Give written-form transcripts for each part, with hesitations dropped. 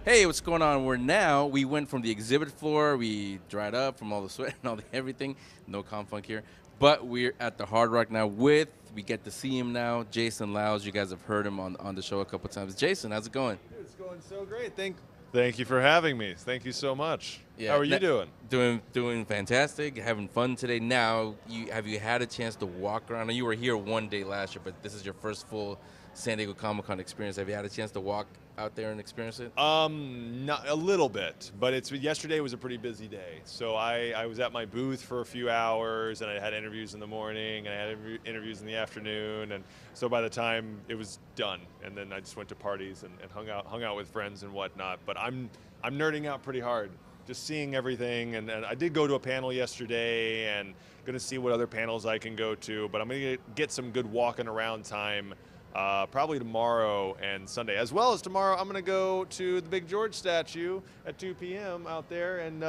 Hey, what's going on? We went from the exhibit floor, we dried up from all the sweat and all the everything. No confunk here. But we're at the Hard Rock now we get to see him now, Jason Liles. You guys have heard him on the show a couple times. Jason, how's it going? It's going so great. Thank you for having me. Thank you so much. Yeah, How are you doing? Doing fantastic. Having fun today. Now, have you had a chance to walk around? I know you were here one day last year, but this is your first full San Diego Comic-Con experience. Have you had a chance to walk out there and experience it? Not a little bit, but yesterday was a pretty busy day. So I was at my booth for a few hours, and I had interviews in the morning, and I had interviews in the afternoon, and so by the time it was done, and then I just went to parties and hung out with friends and whatnot. But I'm nerding out pretty hard, just seeing everything, and I did go to a panel yesterday, and going to see what other panels I can go to. But I'm going to get some good walking around time. Probably tomorrow and Sunday. As well as tomorrow, I'm going to go to the Big George statue at 2 p.m. out there and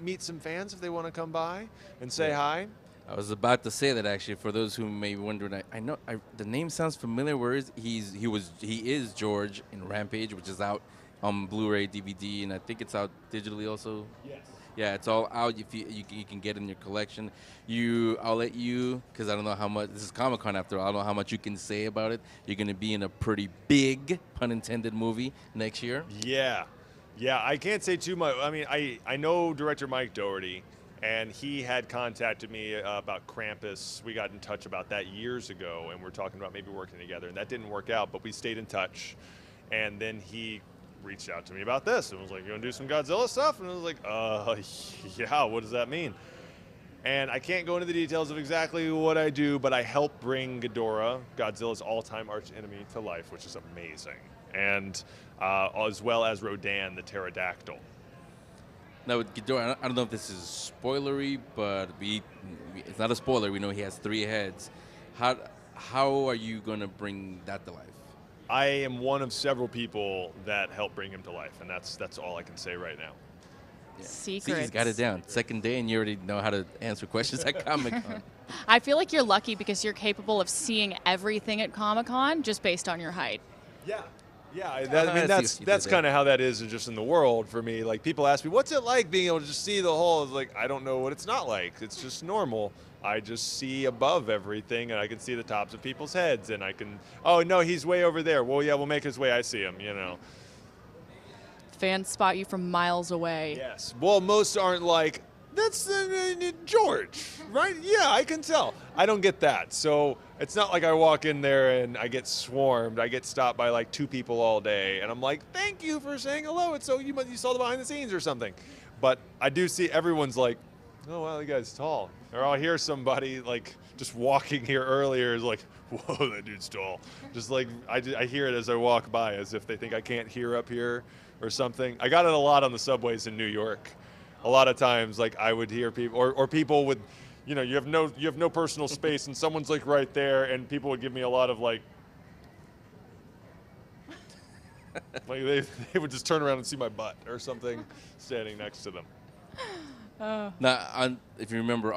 meet some fans if they want to come by and say hi. I was about to say that actually. For those who may be wondering, I know the name sounds familiar. Where is he is George in Rampage, which is out on Blu-ray, DVD, and I think it's out digitally also. Yes. Yeah, it's all out. If you can get in your collection. I'll let you, because I don't know how much, this is Comic-Con after all, I don't know how much you can say about it. You're going to be in a pretty big, pun intended, movie next year. Yeah, I can't say too much. I mean, I know director Mike Doherty, and he had contacted me about Krampus. We got in touch about that years ago, and we're talking about maybe working together, and that didn't work out, but we stayed in touch. And then he reached out to me about this and was like, you want to do some Godzilla stuff? And I was like, yeah, what does that mean? And I can't go into the details of exactly what I do, but I help bring Ghidorah, Godzilla's all-time arch enemy, to life, which is amazing. And as well as Rodan, the pterodactyl. Now with Ghidorah, I don't know if this is spoilery, but it's not a spoiler. We know he has 3 heads. How are you going to bring that to life? I am one of several people that help bring him to life, and that's all I can say right now. Yeah. Secrets. See, he's got it down. Second day, and you already know how to answer questions at Comic-Con. I feel like you're lucky because you're capable of seeing everything at Comic-Con just based on your height. Yeah. That's kind of how that is just in the world for me. Like, people ask me, what's it like being able to just see the whole? It's like, I don't know what it's not like. It's just normal. I just see above everything, and I can see the tops of people's heads, and I can, oh, no, he's way over there. Well, yeah, we'll make his way. I see him, you know. Fans spot you from miles away. Yes. Well, most aren't like, that's George, right? Yeah, I can tell. I don't get that. So it's not like I walk in there and I get swarmed. I get stopped by like 2 people all day, and I'm like, thank you for saying hello. It's so you saw the behind the scenes or something. But I do see everyone's like, oh, wow, that guy's tall. Or I'll hear somebody like just walking here earlier is like, whoa, that dude's tall. Just like I hear it as I walk by, as if they think I can't hear up here or something. I got it a lot on the subways in New York. A lot of times, like, I would hear people, or people with, you know, you have no personal space, and someone's like right there, and people would give me a lot of like they would just turn around and see my butt or something standing next to them. Now, if you remember,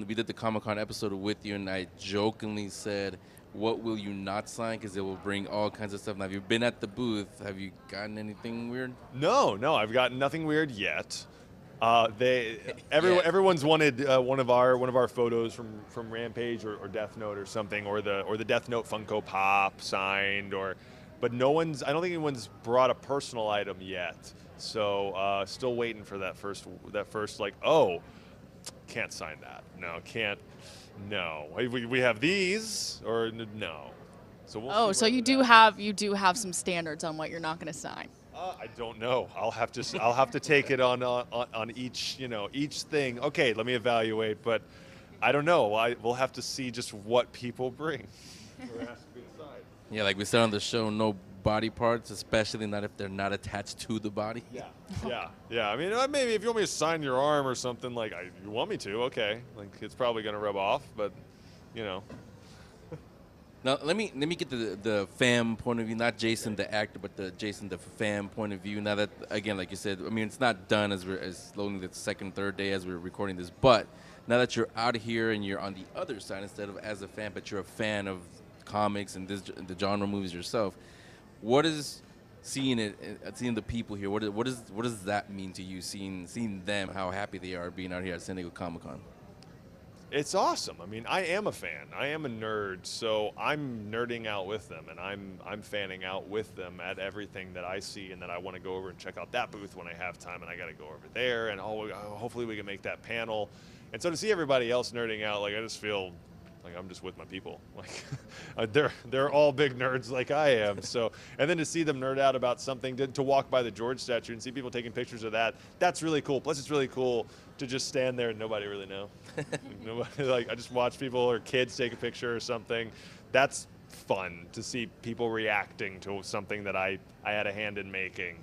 we did the Comic-Con episode with you, and I jokingly said, what will you not sign? Because it will bring all kinds of stuff. Now, have you been at the booth? Have you gotten anything weird? No, I've gotten nothing weird yet. Everyone's wanted one of our photos from Rampage or Death Note or something, or the Death Note Funko Pop signed, but I don't think anyone's brought a personal item yet. So still waiting for that first like, oh, can't sign that. No, can't. No, we have these or no. So we'll so you do have some standards on what you're not going to sign. I don't know. I'll have to take it on each thing. Okay, let me evaluate, but I don't know. We'll have to see just what people bring. Yeah, like we said on the show, no body parts, especially not if they're not attached to the body. Yeah. I mean, maybe if you want me to sign your arm or something, like, you want me to, okay. Like, it's probably going to rub off, but, you know. Now, let me get the fan point of view, not Jason the actor, but the Jason the fan point of view. Now that, again, like you said, I mean, it's not done as only the second, third day as we're recording this, but now that you're out here and you're on the other side instead of as a fan, but you're a fan of comics and the genre movies yourself, what is seeing it, seeing the people here, what does that mean to you? Seeing them, how happy they are being out here at San Diego Comic-Con. It's awesome. I mean, I am a fan. I am a nerd, so I'm nerding out with them, and I'm fanning out with them at everything that I see, and then I want to go over and check out that booth when I have time, and I got to go over there, and hopefully we can make that panel. And so to see everybody else nerding out, like I just feel like I'm just with my people. Like they're all big nerds like I am. So, and then to see them nerd out about something, to walk by the George statue and see people taking pictures of that, that's really cool. Plus, it's really cool to just stand there and nobody really know. Nobody, like I just watch people or kids take a picture or something. That's fun to see people reacting to something that I had a hand in making.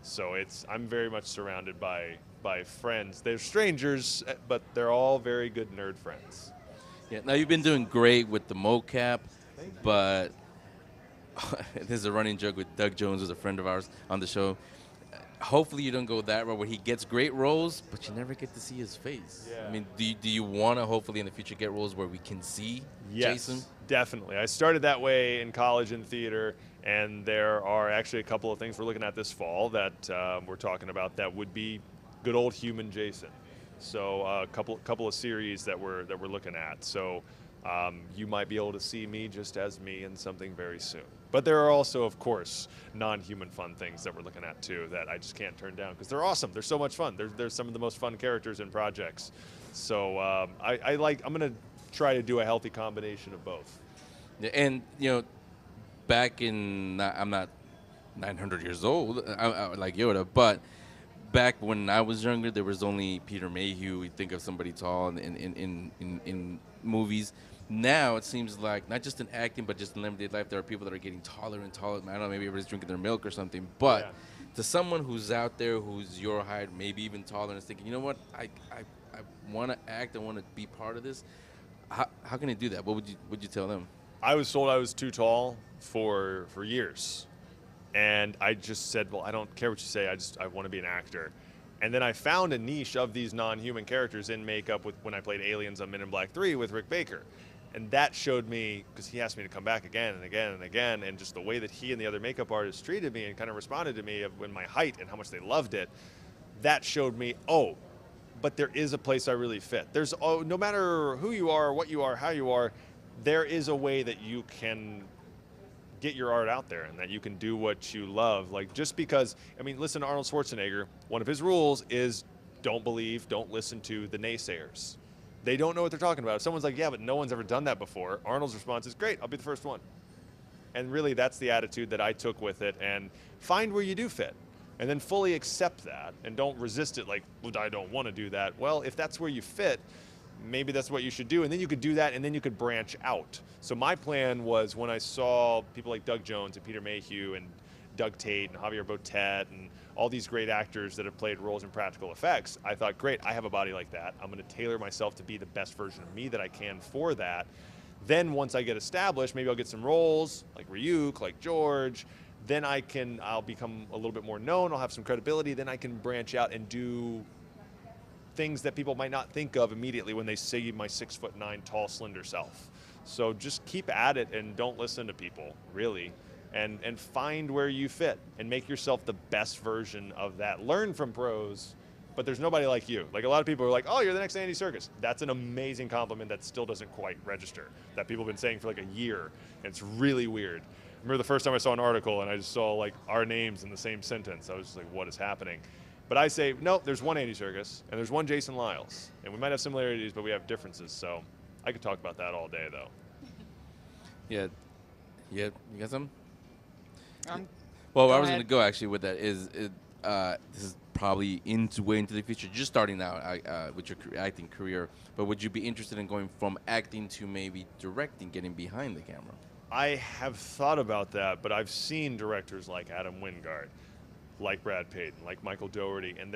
So I'm very much surrounded by friends. They're strangers, but they're all very good nerd friends. Yeah, now you've been doing great with the mocap, but there's a running joke with Doug Jones, who's a friend of ours on the show. Hopefully you don't go that route where he gets great roles, but you never get to see his face. Yeah. I mean, do you want to hopefully in the future get roles where we can see Jason? Yes, definitely. I started that way in college in theater, and there are actually a couple of things we're looking at this fall that we're talking about that would be good old human Jason. So a couple of series that we're looking at. So you might be able to see me just as me in something very soon. But there are also, of course, non-human fun things that we're looking at too that I just can't turn down because they're awesome. They're so much fun. They're some of the most fun characters in projects. So I'm gonna try to do a healthy combination of both. And back in I'm not 900 years old, I like Yoda, but back when I was younger, there was only Peter Mayhew. You think of somebody tall in movies. Now it seems like not just in acting, but just in everyday life, there are people that are getting taller and taller. I don't know, maybe everybody's drinking their milk or something. But to someone who's out there, who's your height, maybe even taller, and is thinking, you know what, I want to act, I want to be part of this. How can I do that? What would you tell them? I was told I was too tall for years. And I just said, well, I don't care what you say. I want to be an actor. And then I found a niche of these non-human characters in makeup when I played aliens on Men in Black 3 with Rick Baker. And that showed me, because he asked me to come back again and again and again, and just the way that he and the other makeup artists treated me and kind of responded to me when my height and how much they loved it, that showed me, but there is a place I really fit. There's no matter who you are, what you are, how you are, there is a way that you can get your art out there and that you can do what you love. Like just because, listen to Arnold Schwarzenegger. One of his rules is don't listen to the naysayers. They don't know what they're talking about. If someone's like, yeah, but no one's ever done that before, Arnold's response is, great, I'll be the first one. And really that's the attitude that I took with it, and find where you do fit. And then fully accept that and don't resist it like, well, I don't want to do that. Well, if that's where you fit, maybe that's what you should do. And then you could do that and then you could branch out. So my plan was when I saw people like Doug Jones and Peter Mayhew and Doug Tate and Javier Botet and all these great actors that have played roles in practical effects, I thought, great, I have a body like that. I'm going to tailor myself to be the best version of me that I can for that. Then once I get established, maybe I'll get some roles like Ryuk, like George. Then I'll become a little bit more known. I'll have some credibility. Then I can branch out and do things that people might not think of immediately when they see my 6'9" tall, slender self. So just keep at it and don't listen to people, really. And find where you fit and make yourself the best version of that. Learn from pros, but there's nobody like you. Like a lot of people are like, oh, you're the next Andy Serkis. That's an amazing compliment that still doesn't quite register, that people have been saying for like a year. And it's really weird. I remember the first time I saw an article and I just saw like our names in the same sentence. I was just like, what is happening? But I say, no, there's one Andy Serkis and there's one Jason Liles. And we might have similarities, but we have differences. So I could talk about that all day, though. Yeah. You got something? Go I was ahead. going to go actually with that is this is probably way into the future, just starting out with your acting career. But would you be interested in going from acting to maybe directing, getting behind the camera? I have thought about that, but I've seen directors like Adam Wingard, like Brad Payton, like Michael Dougherty, and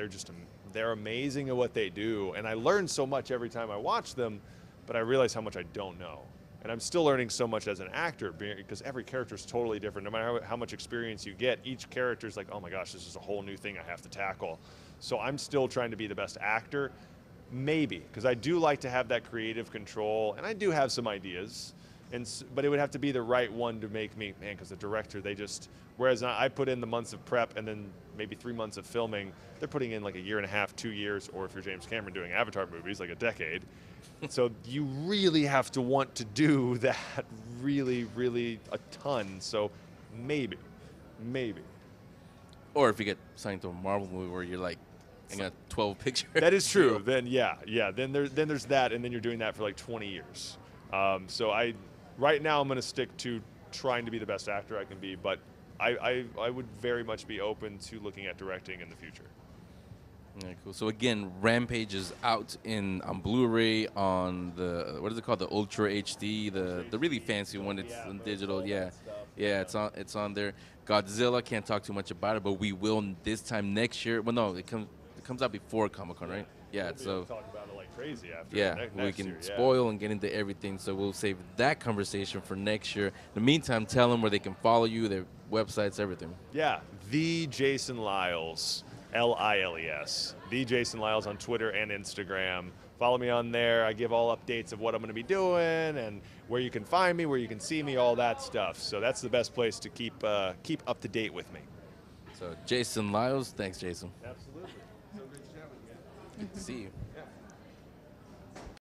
they're amazing at what they do. And I learn so much every time I watch them, but I realize how much I don't know. And I'm still learning so much as an actor because every character is totally different. No matter how much experience you get, each character is like, oh my gosh, this is a whole new thing I have to tackle. So I'm still trying to be the best actor, maybe, because I do like to have that creative control, and I do have some ideas. but it would have to be the right one to make me, man, because the director, they just, whereas I put in the months of prep and then maybe 3 months of filming, they're putting in like a year and a half, 2 years, or if you're James Cameron doing Avatar movies, like a decade. So you really have to want to do that really, really a ton. So maybe. Or if you get signed to a Marvel movie where you're like, I got 12 pictures. That is true. Then yeah. Then there's that, and then you're doing that for like 20 years. So right now I'm going to stick to trying to be the best actor I can be, but I would very much be open to looking at directing in the future. Yeah, cool. So again, Rampage is out on Blu-ray, on the, what is it called, the Ultra HD, the really fancy one. It's on digital. Yeah, it's on there. Godzilla, can't talk too much about it, but we will this time next year. Well, no, it comes out before Comic-Con, right? Yeah, We'll talk about it like crazy after. Yeah, we next can year, spoil and get into everything, so we'll save that conversation for next year. In the meantime, tell them where they can follow you, their websites, everything. Yeah, the Jason Liles, Liles. The Jason Liles on Twitter and Instagram. Follow me on there. I give all updates of what I'm going to be doing and where you can find me, where you can see me, all that stuff. So that's the best place to keep up to date with me. So Jason Liles, thanks, Jason. Absolutely. So good to chat with you. Good to see you. Yeah.